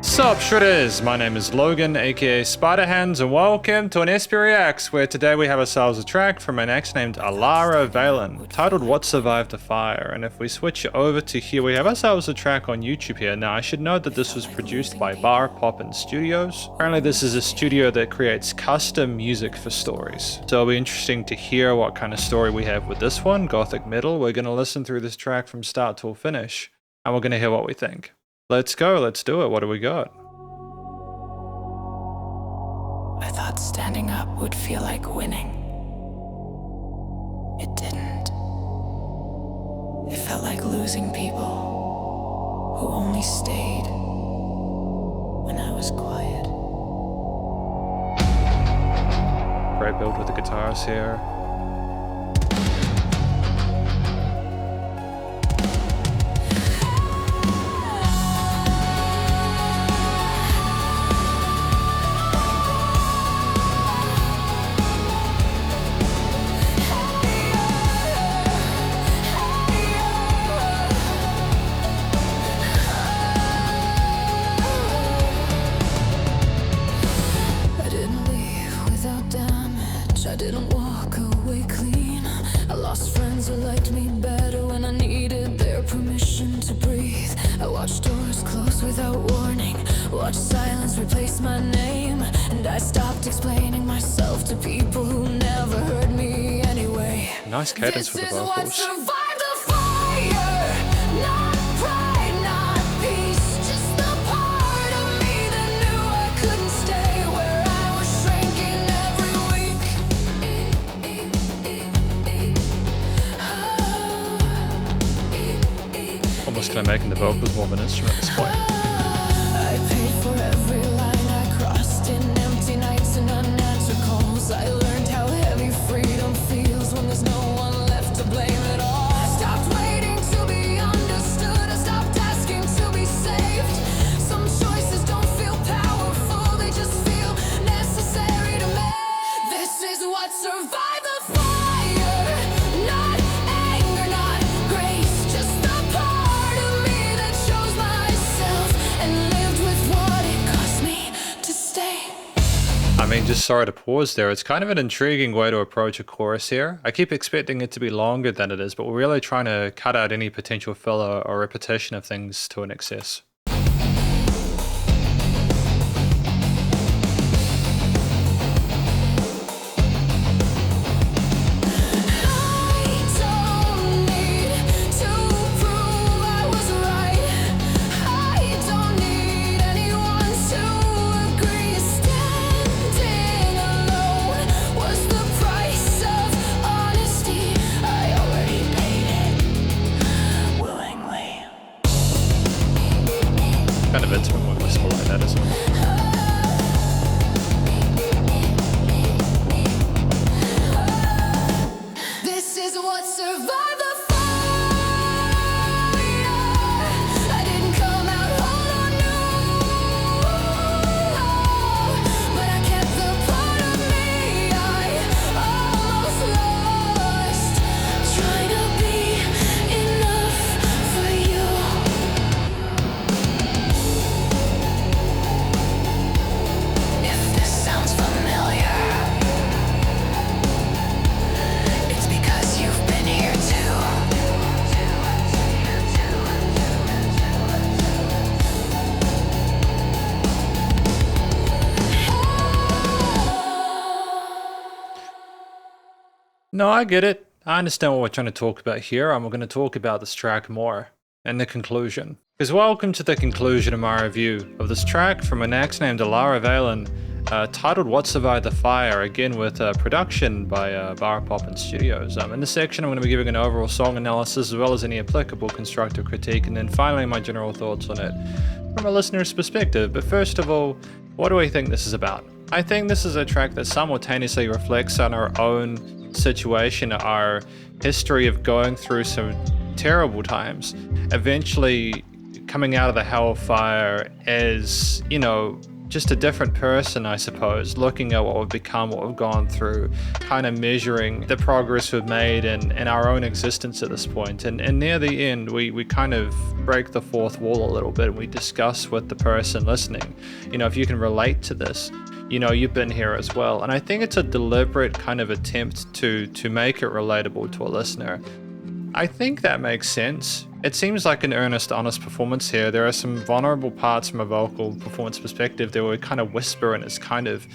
Sup Shredders, my name is Logan aka Spiderhands and welcome to an SP Reacts where today we have ourselves a track from an ex named Alara Valen titled What Survived the Fire. And if we switch over to here, we have ourselves a track on YouTube here. Now I should note that this was produced by Bar Poppin Studios. Apparently this is a studio that creates custom music for stories. So it'll be interesting to hear what kind of story we have with this one, Gothic Metal. We're going to listen through this track from start till finish and we're going to hear what we think. Let's go, let's do it. What do we got? I thought standing up would feel like winning. It didn't. It felt like losing people who only stayed when I was quiet. Great build with the guitars here. I didn't walk away clean. I lost friends who liked me better when I needed their permission to breathe. I watched doors close without warning, watched silence replace my name, and I stopped explaining myself to people who never heard me anyway. Nice cadence for the vocals. Almost kind of making the vocals more of an instrument at this point. I paid for every line I crossed in empty nights and unanswered calls. I learned how heavy freedom feels when there's no one left to blame at all. I stopped waiting to be understood. I stopped asking to be saved. Some choices don't feel powerful, they just feel necessary to me. This is what survived the fire. Not anger, not grace, just the I mean, just sorry to pause there. It's kind of an intriguing way to approach a chorus here. I keep expecting it to be longer than it is, but we're really trying to cut out any potential filler or repetition of things to an excess. Kind of intimate when whistle like that, isn't it? This is what survived the fire. I didn't come out whole or new, but I kept the part of me I almost lost, trying to be enough for you. No, I get it. I understand what we're trying to talk about here, and we're going to talk about this track more in the conclusion. Because welcome to the conclusion of my review of this track from an ex named Alara Valen, titled What Survived the Fire, again with production by Bar Poppin Studios. In this section I'm going to be giving an overall song analysis as well as any applicable constructive critique, and then finally my general thoughts on it from a listener's perspective. But first of all, what do I think this is about? I think this is a track that simultaneously reflects on our own situation, our history of going through some terrible times, eventually coming out of the hellfire as, you know, just a different person, I suppose, looking at what we've become, what we've gone through, kind of measuring the progress we've made in our own existence at this point. And near the end, we kind of break the fourth wall a little bit and we discuss with the person listening, you know, if you can relate to this, you know, you've been here as well. And I think it's a deliberate kind of attempt to make it relatable to a listener. I think that makes sense. It seems like an earnest, honest performance here. There are some vulnerable parts from a vocal performance perspective that we kind of whisper and it's kind of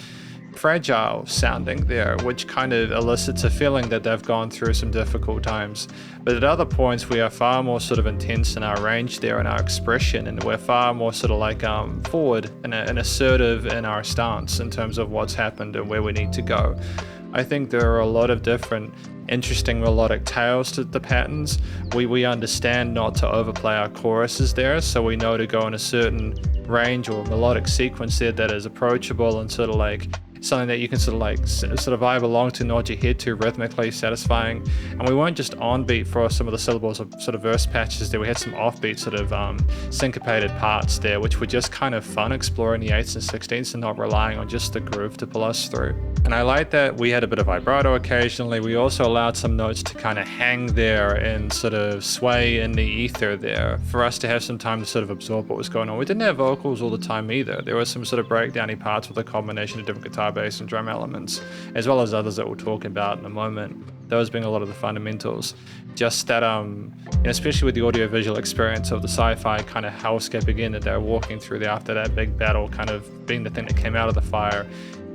fragile sounding there, which kind of elicits a feeling that they've gone through some difficult times. But at other points, we are far more sort of intense in our range there and our expression, and we're far more sort of like forward and assertive in our stance in terms of what's happened and where we need to go. I think there are a lot of different interesting melodic tails to the patterns. We understand not to overplay our choruses there, so we know to go in a certain range or melodic sequence there that is approachable and sort of like something that you can sort of vibe along to, nod your head to, rhythmically satisfying. And we weren't just on beat for some of the syllables of sort of verse patches there. We had some offbeat sort of syncopated parts there, which were just kind of fun, exploring the 8ths and 16ths and not relying on just the groove to pull us through. And I like that we had a bit of vibrato occasionally. We also allowed some notes to kind of hang there and sort of sway in the ether there for us to have some time to sort of absorb what was going on. We didn't have vocals all the time either. There were some sort of breakdowny parts with a combination of different guitar, bass and drum elements, as well as others that we'll talk about in a moment. Those being a lot of the fundamentals. Just that, especially with the audio-visual experience of the sci-fi kind of hellscape again that they're walking through there after that big battle kind of being the thing that came out of the fire.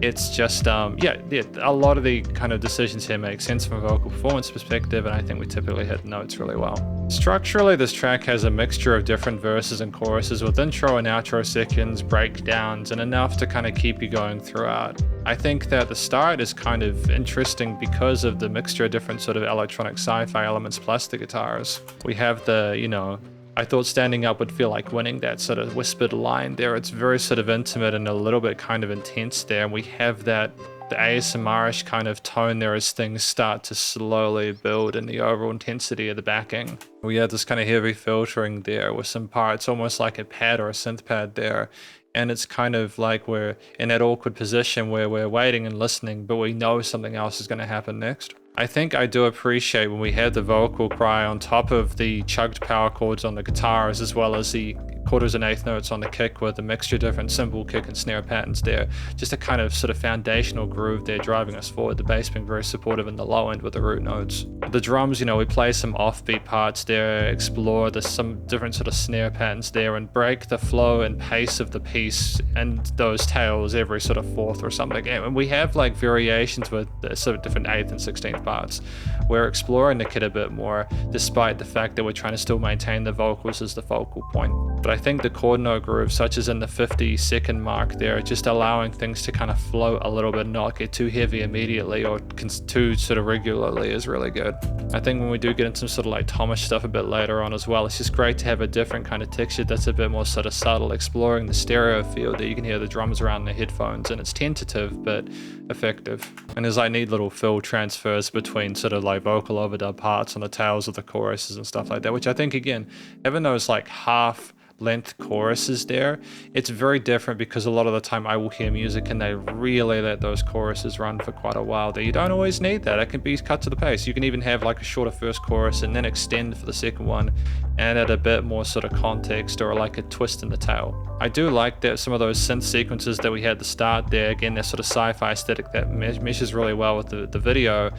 It's just, a lot of the kind of decisions here make sense from a vocal performance perspective, and I think we typically hit notes really well. Structurally, this track has a mixture of different verses and choruses with intro and outro sections, breakdowns, and enough to kind of keep you going throughout. I think that the start is kind of interesting because of the mixture of different sort of electronic sci-fi elements plus the guitars. We have the, I thought standing up would feel like winning, that sort of whispered line there. It's very sort of intimate and a little bit kind of intense there. And we have that, the ASMR-ish kind of tone there as things start to slowly build in the overall intensity of the backing. We have this kind of heavy filtering there with some parts almost like a pad or a synth pad there. And it's kind of like we're in that awkward position where we're waiting and listening, but we know something else is going to happen next. I think I do appreciate when we had the vocal cry on top of the chugged power chords on the guitars, as well as the quarters and eighth notes on the kick with a mixture of different cymbal, kick and snare patterns there. Just a kind of sort of foundational groove there driving us forward. The bass being very supportive in the low end with the root notes. The drums, we play some offbeat parts there, explore some different sort of snare patterns there and break the flow and pace of the piece and those tails every sort of fourth or something. And we have like variations with the sort of different 8th and 16th parts. We're exploring the kit a bit more, despite the fact that we're trying to still maintain the vocals as the focal point. But I think the chord note groove, such as in the 50-second mark there, just allowing things to kind of float a little bit, not get too heavy immediately or too sort of regularly, is really good. I think when we do get into some sort of like Thomas stuff a bit later on as well, it's just great to have a different kind of texture that's a bit more sort of subtle, exploring the stereo field that you can hear the drums around the headphones, and it's tentative but effective. And there's like neat little fill transfers between sort of like vocal overdub parts on the tails of the choruses and stuff like that, which I think, again, having those like half length choruses there, it's very different because a lot of the time I will hear music and they really let those choruses run for quite a while there. You don't always need that. It can be cut to the pace. You can even have like a shorter first chorus and then extend for the second one and add a bit more sort of context or like a twist in the tail. I do like that some of those synth sequences that we had at the start there, again, that sort of sci-fi aesthetic that meshes really well with the video,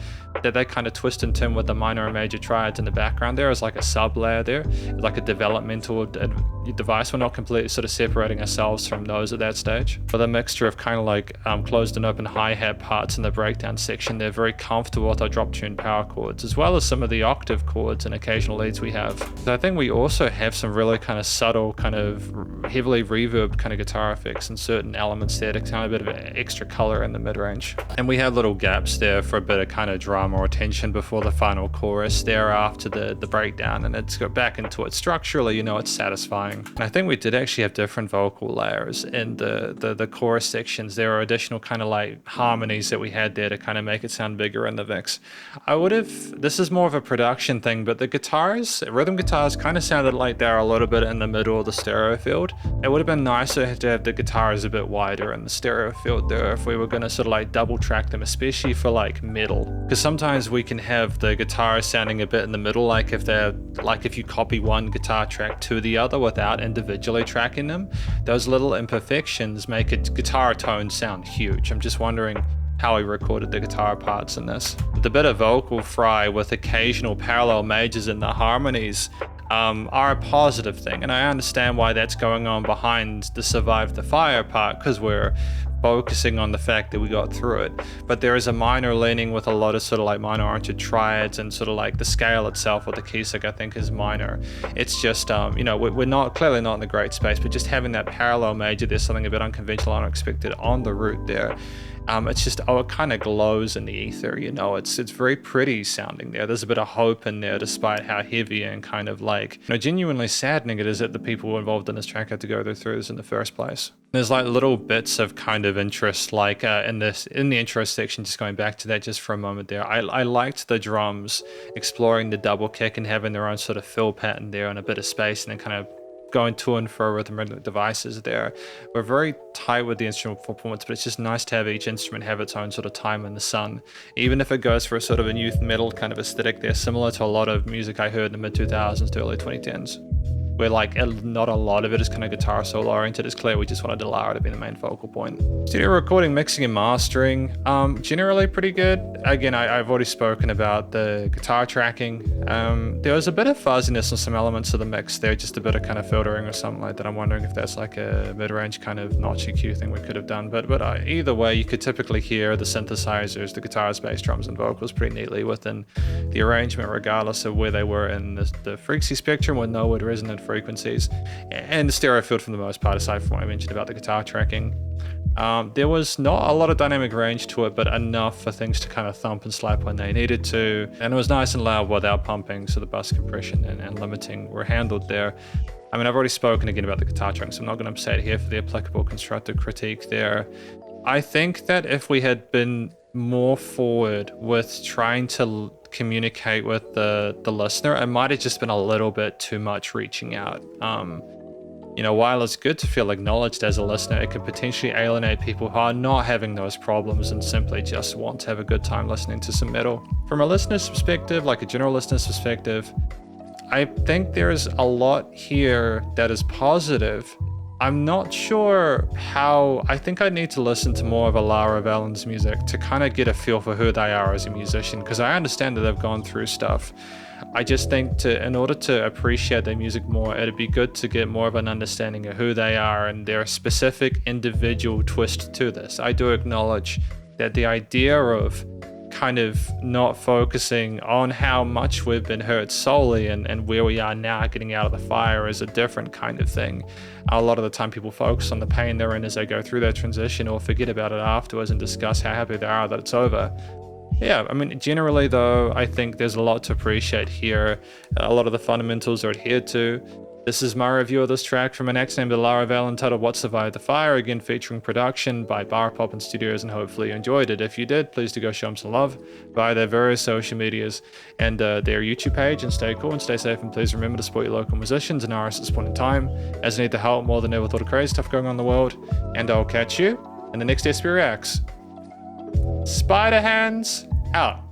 that they kind of twist and turn with the minor and major triads in the background there as like a sub layer there, like a developmental device. We're not completely sort of separating ourselves from those at that stage. But the mixture of kind of like closed and open hi-hat parts in the breakdown section, they're very comfortable with our drop tune power chords, as well as some of the octave chords and occasional leads we have. So I think we also have some really kind of subtle, kind of heavily reverb kind of guitar effects and certain elements there to kind of a bit of extra color in the mid-range. And we have little gaps there for a bit of kind of drama or tension before the final chorus there after the breakdown, and it's got back into it. Structurally, it's satisfying. interesting. And I think we did actually have different vocal layers in the chorus sections. There are additional kind of like harmonies that we had there to kind of make it sound bigger in the mix. This is more of a production thing, but the guitars, rhythm guitars, kind of sounded like they're a little bit in the middle of the stereo field. It would have been nicer to have the guitars a bit wider in the stereo field there if we were going to sort of like double track them, especially for like metal. Because sometimes we can have the guitars sounding a bit in the middle, like if you copy one guitar track to the other without individually tracking them, those little imperfections make a guitar tone sound huge. I'm just wondering how he recorded the guitar parts in this. The bit of vocal fry with occasional parallel majors in the harmonies are a positive thing, and I understand why that's going on behind the Survive the Fire part, because we're focusing on the fact that we got through it. But there is a minor leaning with a lot of sort of like minor oriented triads, and sort of like the scale itself with the keystroke I think is minor. It's just you know, we're clearly not in the great space, but just having that parallel major, there's something a bit unconventional, unexpected on the root there. It's just, it kind of glows in the ether, you know, it's very pretty sounding there. There's a bit of hope in there despite how heavy and kind of like, you know, genuinely saddening it is that the people involved in this track had to go through this in the first place. There's like little bits of kind of interest, like in the intro section, just going back to that just for a moment there. I liked the drums exploring the double kick and having their own sort of fill pattern there and a bit of space, and then kind of going to and fro with the rhythmic devices there. We're very tight with the instrumental performance, but it's just nice to have each instrument have its own sort of time in the sun, even if it goes for a sort of a youth metal kind of aesthetic there, similar to a lot of music I heard in the mid 2000s to early 2010s. Where like not a lot of it is kind of guitar solo oriented. It's clear we just wanted Alara to be the main focal point. Studio recording, mixing and mastering, generally pretty good. Again, I've already spoken about the guitar tracking. There was a bit of fuzziness on some elements of the mix there, just a bit of kind of filtering or something like that. I'm wondering if that's like a mid-range kind of notch EQ thing we could have done. But either way, you could typically hear the synthesizers, the guitars, bass, drums, and vocals pretty neatly within the arrangement, regardless of where they were in the frequency spectrum with no resonant frequencies, and the stereo field for the most part, aside from what I mentioned about the guitar tracking. There was not a lot of dynamic range to it, but enough for things to kind of thump and slap when they needed to, and it was nice and loud without pumping, so the bus compression and limiting were handled there. I mean, I've already spoken again about the guitar tracking, so I'm not going to say it here for the applicable constructive critique there. I think that if we had been more forward with trying to communicate with the listener, it might have just been a little bit too much reaching out. You know, while it's good to feel acknowledged as a listener, it could potentially alienate people who are not having those problems and simply just want to have a good time listening to some metal. From a listener's perspective, like a general listener's perspective, I think there's a lot here that is positive. I'm not sure how. I think I need to listen to more of Alara Valen's music to kind of get a feel for who they are as a musician, because I understand that they've gone through stuff. I just think in order to appreciate their music more, it'd be good to get more of an understanding of who they are and their specific individual twist to this. I do acknowledge that the idea of kind of not focusing on how much we've been hurt solely and where we are now getting out of the fire is a different kind of thing. A lot of the time people focus on the pain they're in as they go through their transition, or forget about it afterwards and discuss how happy they are that it's over. Yeah, I mean, generally though, I think there's a lot to appreciate here. A lot of the fundamentals are adhered to. This is my review of this track from an act named Alara Valen titled What Survived the Fire, again featuring production by Bar Pop and Studios, and hopefully you enjoyed it. If you did, please do go show them some love via their various social medias and their YouTube page, and stay cool and stay safe, and please remember to support your local musicians and artists at this point in time, as they need the help more than ever with all the crazy stuff going on in the world. And I'll catch you in the next SP Reacts. Spiderhands out.